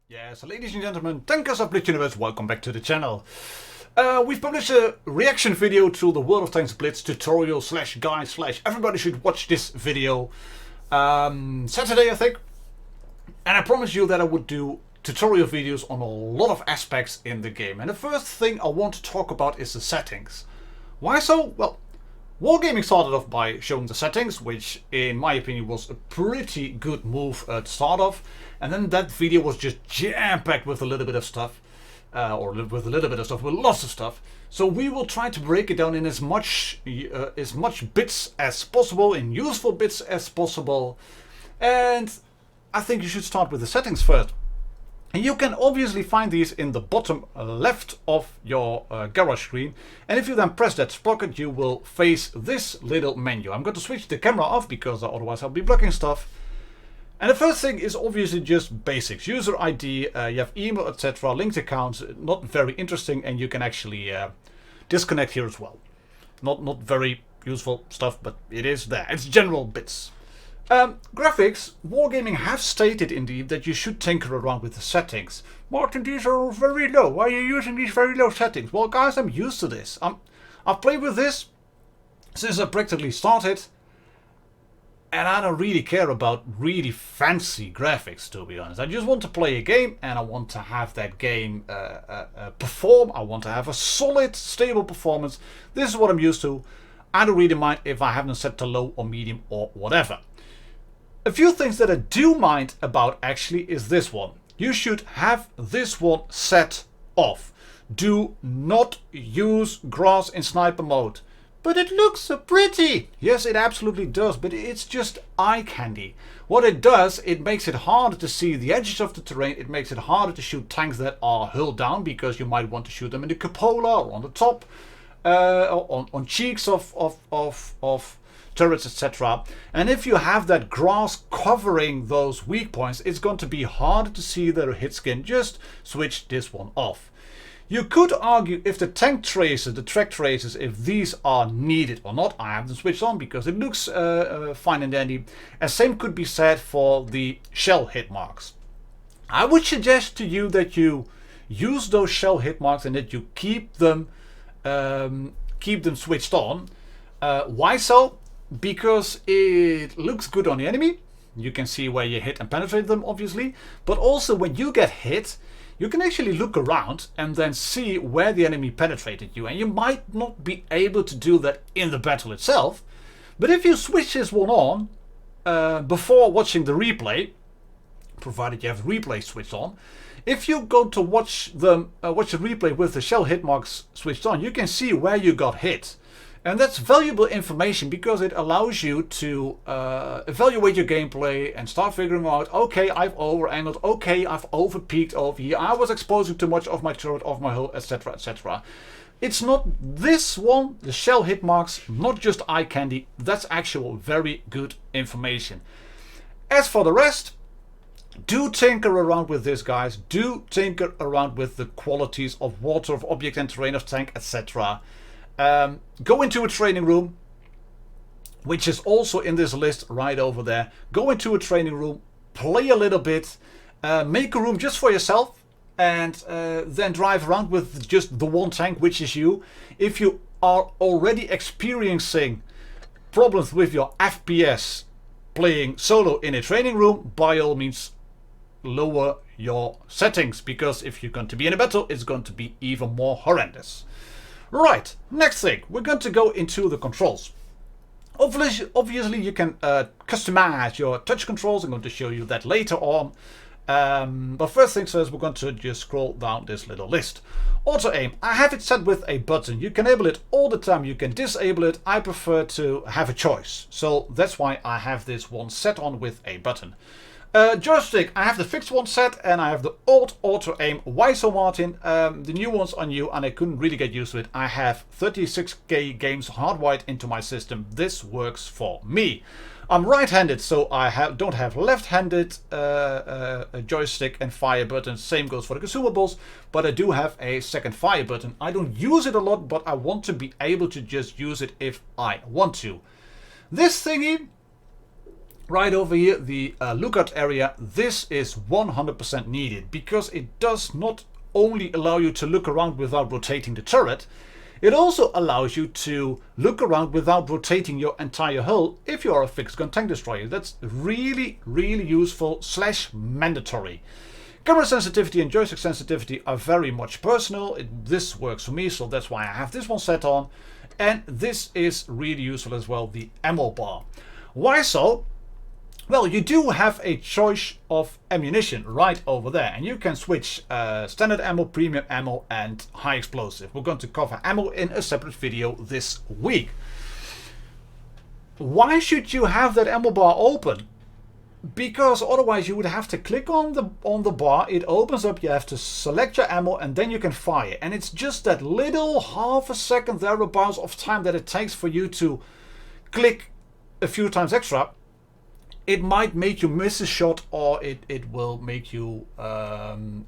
Yes, ladies and gentlemen, Tankers of Blitz Universe, welcome back to the channel. We've published a reaction video to the World of Tanks Blitz tutorial / guide / everybody should watch this video Saturday, I think. And I promised you that I would do tutorial videos on a lot of aspects in the game. And the first thing I want to talk about is the settings. Why so? Well, Wargaming started off by showing the settings, which in my opinion was a pretty good move to start off. And then that video was just jam-packed with a little bit of stuff. With lots of stuff. So we will try to break it down in as much bits as possible, in useful bits as possible. And I think you should start with the settings first. And you can obviously find these in the bottom left of your garage screen. And if you then press that sprocket, you will face this little menu. I'm going to switch the camera off because otherwise I'll be blocking stuff. And the first thing is obviously just basics. User ID, you have email, etc. Linked accounts, not very interesting, and you can actually disconnect here as well. Not very useful stuff, but it is there. It's general bits. Graphics, Wargaming have stated indeed that you should tinker around with the settings. Martin, these are very low. Why are you using these very low settings? Well guys, I'm used to this. I've played with this since I practically started. And I don't really care about really fancy graphics, to be honest. I just want to play a game and I want to have that game perform. I want to have a solid, stable performance. This is what I'm used to. I don't really mind if I haven't set to low or medium or whatever. A few things that I do mind about actually is this one. You should have this one set off. Do not use grass in sniper mode. But it looks so pretty! Yes, it absolutely does, but it's just eye candy. What it does, it makes it harder to see the edges of the terrain. It makes it harder to shoot tanks that are hull down, because you might want to shoot them in the cupola or on the top, on cheeks of turrets, etc. And if you have that grass covering those weak points, it's going to be harder to see their hit skin. Just switch this one off. You could argue if the tank traces, the track traces, if these are needed or not. I have them switched on because it looks fine and dandy. And same could be said for the shell hit marks. I would suggest to you that you use those shell hit marks and that you keep them switched on. Why so? Because it looks good on the enemy. You can see where you hit and penetrate them, obviously. But also when you get hit, you can actually look around and then see where the enemy penetrated you. And you might not be able to do that in the battle itself. But if you switch this one on before watching the replay, provided you have replay switched on, if you go to watch the replay with the shell hit marks switched on, you can see where you got hit. And that's valuable information because it allows you to evaluate your gameplay and start figuring out, okay, I've over-angled, okay, I've over-peaked over here, I was exposing too much of my turret, of my hull, etc, etc. It's not this one, the shell hit marks, not just eye candy, that's actual very good information. As for the rest, do tinker around with this, guys. Do tinker around with the qualities of water, of object and terrain, of tank, etc. Go into a training room, which is also in this list right over there. Go into a training room, play a little bit, make a room just for yourself, and then drive around with just the one tank, which is you. If you are already experiencing problems with your FPS playing solo in a training room, by all means lower your settings, because if you're going to be in a battle, it's going to be even more horrendous. Right, next thing, we're going to go into the controls. Obviously you can customize your touch controls. I'm going to show you that later on. But first things first, we're going to just scroll down this little list. Auto aim, I have it set with a button. You can enable it all the time, you can disable it. I prefer to have a choice, so that's why I have this one set on with a button. Joystick, I have the fixed one set and I have the old auto aim. Why so, Martin? The new one's on you and I couldn't really get used to it. I have 36k games hardwired into my system. This works for me. I'm right-handed, so I don't have left-handed joystick and fire buttons. Same goes for the consumables, but I do have a second fire button. I don't use it a lot, but I want to be able to just use it if I want to. This thingy Right over here, the lookout area, this is 100% needed because it does not only allow you to look around without rotating the turret, it also allows you to look around without rotating your entire hull if you are a fixed gun tank destroyer. That's really, really useful / mandatory. Camera sensitivity and joystick sensitivity are very much personal. This works for me, so that's why I have this one set on. And this is really useful as well, the ammo bar. Why so? Well, you do have a choice of ammunition right over there, and you can switch standard ammo, premium ammo and high explosive. We're going to cover ammo in a separate video this week. Why should you have that ammo bar open? Because otherwise you would have to click on the bar, it opens up, you have to select your ammo and then you can fire. And it's just that little half a second thereabouts of time that it takes for you to click a few times extra. It might make you miss a shot, or it will make you,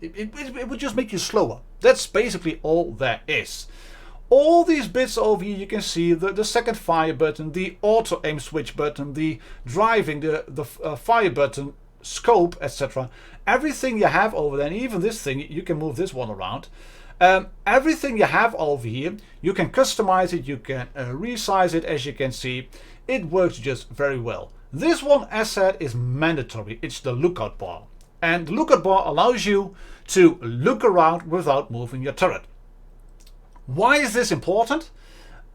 it will just make you slower. That's basically all there is. All these bits over here, you can see the second fire button, the auto aim switch button, the driving, the fire button, scope, etc. Everything you have over there, and even this thing, you can move this one around. Everything you have over here, you can customize it, you can resize it, as you can see. It works just very well. This one, as said, is mandatory. It's the lookout bar. And the lookout bar allows you to look around without moving your turret. Why is this important?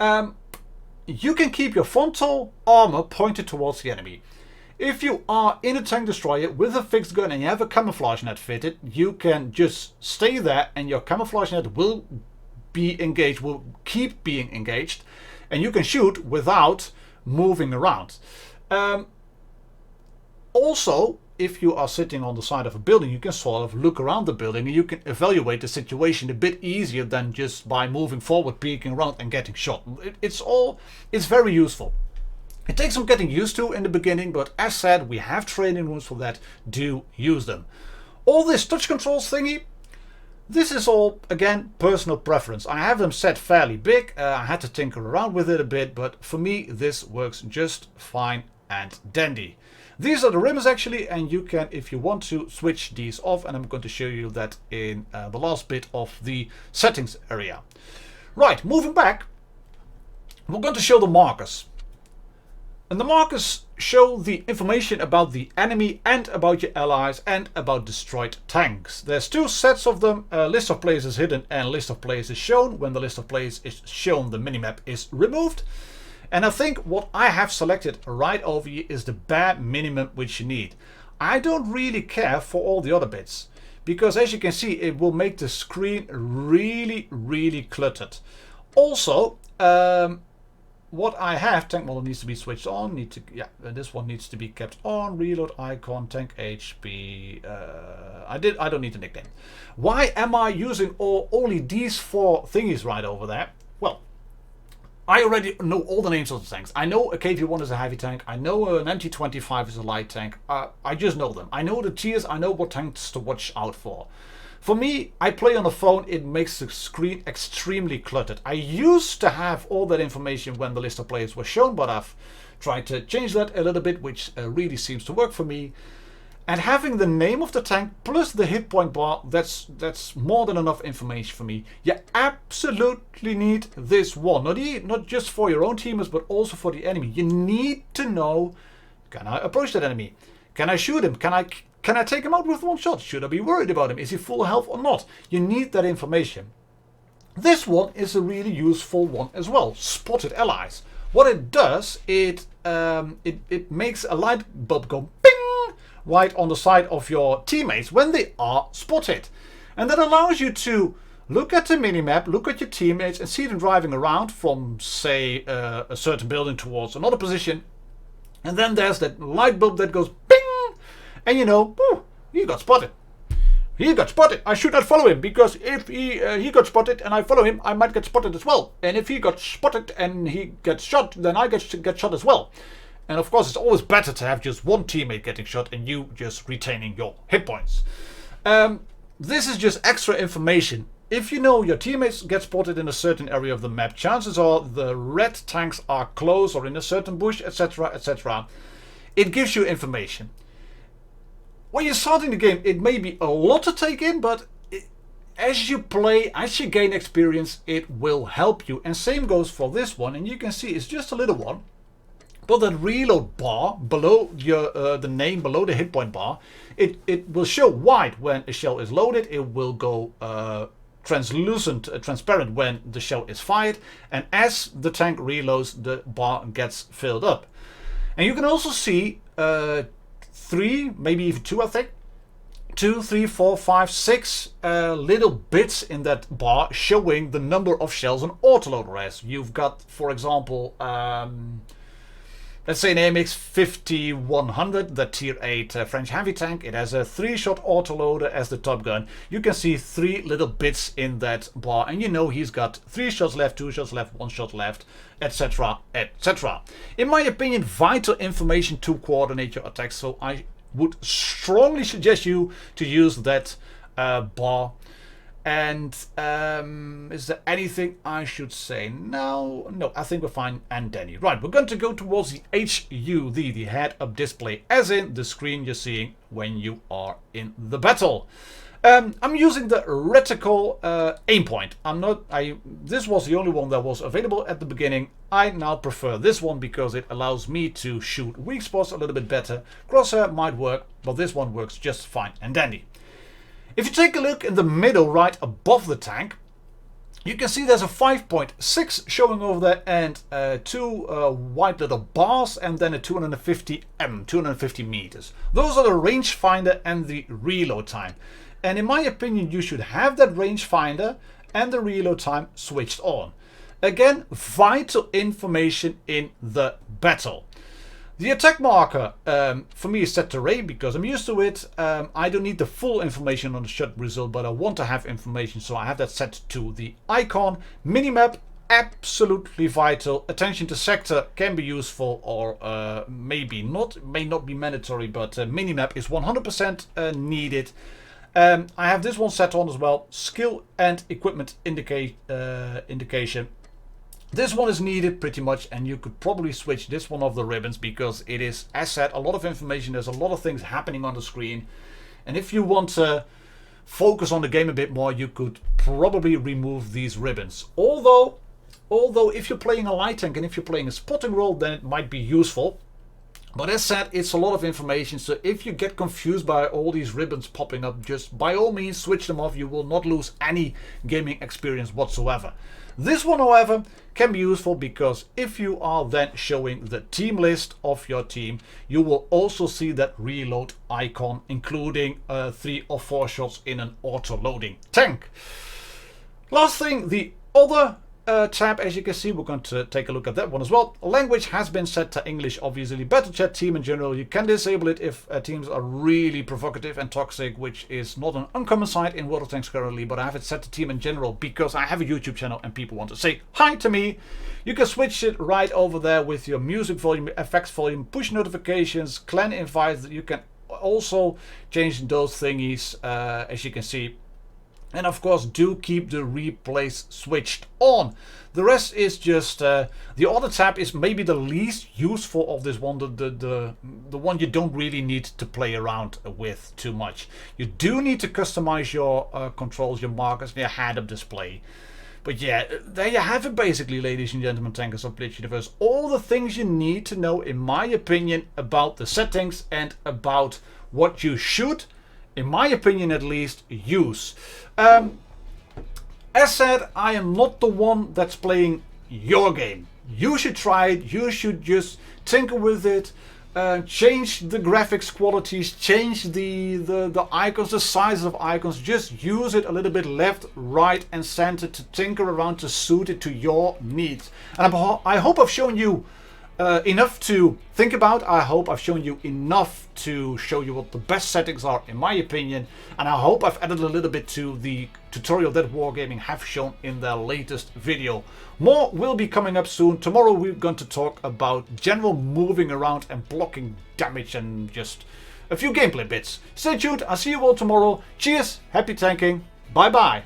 You can keep your frontal armor pointed towards the enemy. If you are in a tank destroyer with a fixed gun and you have a camouflage net fitted, you can just stay there and your camouflage net will be engaged, will keep being engaged, and you can shoot without moving around. Also, if you are sitting on the side of a building, you can sort of look around the building and you can evaluate the situation a bit easier than just by moving forward, peeking around and getting shot. It's very useful. It takes some getting used to in the beginning, but as said, we have training rooms for that. Do use them. All this touch controls thingy, this is all, again, personal preference. I have them set fairly big. I had to tinker around with it a bit, but for me, this works just fine and dandy. These are the rims actually, and you can, if you want to, switch these off, and I'm going to show you that in the last bit of the settings area. Right, moving back, we're going to show the markers. And the markers show the information about the enemy and about your allies and about destroyed tanks. There's two sets of them, a list of players is hidden and a list of players is shown. When the list of players is shown, the minimap is removed. And I think what I have selected right over here is the bare minimum which you need. I don't really care for all the other bits, because as you can see, it will make the screen really, really cluttered. Also, what I have, tank model needs to be switched on, this one needs to be kept on, reload icon, tank HP, I don't need the nickname. Why am I using only these four thingies right over there? Well, I already know all the names of the tanks. I know a KV-1 is a heavy tank. I know an MT-25 is a light tank. I just know them. I know the tiers. I know what tanks to watch out for. For me, I play on a phone. It makes the screen extremely cluttered. I used to have all that information when the list of players was shown, but I've tried to change that a little bit, which really seems to work for me. And having the name of the tank plus the hit point bar, that's more than enough information for me. You absolutely need this one. Not just for your own teamers, but also for the enemy. You need to know, can I approach that enemy? Can I shoot him? Can I take him out with one shot? Should I be worried about him? Is he full health or not? You need that information. This one is a really useful one as well. Spotted allies. What it does, it makes a light bulb go ping right on the side of your teammates when they are spotted. And that allows you to look at the minimap, look at your teammates and see them driving around from, say, a certain building towards another position. And then there's that light bulb that goes ping, and you know, he got spotted. He got spotted. I should not follow him, because if he got spotted and I follow him, I might get spotted as well. And if he got spotted and he gets shot, then I get shot as well. And of course, it's always better to have just one teammate getting shot and you just retaining your hit points. This is just extra information. If you know your teammates get spotted in a certain area of the map, chances are the red tanks are close or in a certain bush, etc., etc. it gives you information. When you're starting the game, it may be a lot to take in, but as you play, as you gain experience, it will help you. And same goes for this one, and you can see it's just a little one. But that reload bar below your the name, below the hit point bar, it will show white when a shell is loaded. It will go transparent when the shell is fired, and as the tank reloads, the bar gets filled up. And you can also see 3, maybe even 2, I think. 2, 3, 4, 5, 6 little bits in that bar showing the number of shells an autoloader has. You've got, for example, let's say an AMX 5100, the tier 8 French heavy tank. It has a 3-shot autoloader as the top gun. You can see 3 little bits in that bar, and you know he's got 3 shots left, 2 shots left, 1 shot left, etc, etc. In my opinion, vital information to coordinate your attacks, so I would strongly suggest you to use that bar. And is there anything I should say? No, I think we're fine and dandy. Right, we're going to go towards the HUD, the head-up display, as in the screen you're seeing when you are in the battle. I'm using the reticle aim point. This was the only one that was available at the beginning. I now prefer this one because it allows me to shoot weak spots a little bit better. Crosshair might work, but this one works just fine and dandy. If you take a look in the middle right above the tank, you can see there's a 5.6 showing over there, and 2 white little bars, and then a 250 meters. Those are the rangefinder and the reload time. And in my opinion, you should have that rangefinder and the reload time switched on. Again, vital information in the battle. The attack marker for me is set to Ray because I'm used to it. I don't need the full information on the shot result, but I want to have information, so I have that set to the icon. Minimap, absolutely vital. Attention to sector can be useful or maybe not. It may not be mandatory, but minimap is 100% needed. I have this one set on as well. Skill and equipment indication. This one is needed pretty much, and you could probably switch this one off the ribbons because it is, as said, a lot of information. There's a lot of things happening on the screen, and if you want to focus on the game a bit more, you could probably remove these ribbons. Although if you're playing a light tank and if you're playing a spotting role, then it might be useful. But as said, it's a lot of information, so if you get confused by all these ribbons popping up, just by all means switch them off. You will not lose any gaming experience whatsoever. This one, however, can be useful because if you are then showing the team list of your team, you will also see that reload icon, including 3 or 4 shots in an auto-loading tank. Last thing, the other tab, as you can see, we're going to take a look at that one as well. Language has been set to English, obviously. Battle chat team in general, you can disable it if teams are really provocative and toxic, which is not an uncommon sight in World of Tanks currently, but I have it set to team in general because I have a YouTube channel and people want to say hi to me. You can switch it right over there with your music volume, effects volume, push notifications, clan invites. You can also change those thingies, as you can see. And of course, do keep the replays switched on. The rest is just the other tab is maybe the least useful of this one, the one you don't really need to play around with too much. You do need to customize your controls, your markers, and your head-up display. But yeah, there you have it basically, ladies and gentlemen, tankers of Blitz Universe. All the things you need to know, in my opinion, about the settings and about what you should, in my opinion at least, use. As said, I am not the one that's playing your game. You should try it. You should just tinker with it, change the graphics qualities, change the icons, the size of icons. Just use it a little bit left, right and center to tinker around to suit it to your needs. And I hope I've shown you enough to think about. I hope I've shown you enough to show you what the best settings are, in my opinion, and I hope I've added a little bit to the tutorial that Wargaming have shown in their latest video. More will be coming up soon. Tomorrow we're going to talk about general moving around and blocking damage and just a few gameplay bits. Stay tuned. I'll see you all tomorrow. Cheers, happy tanking, bye bye.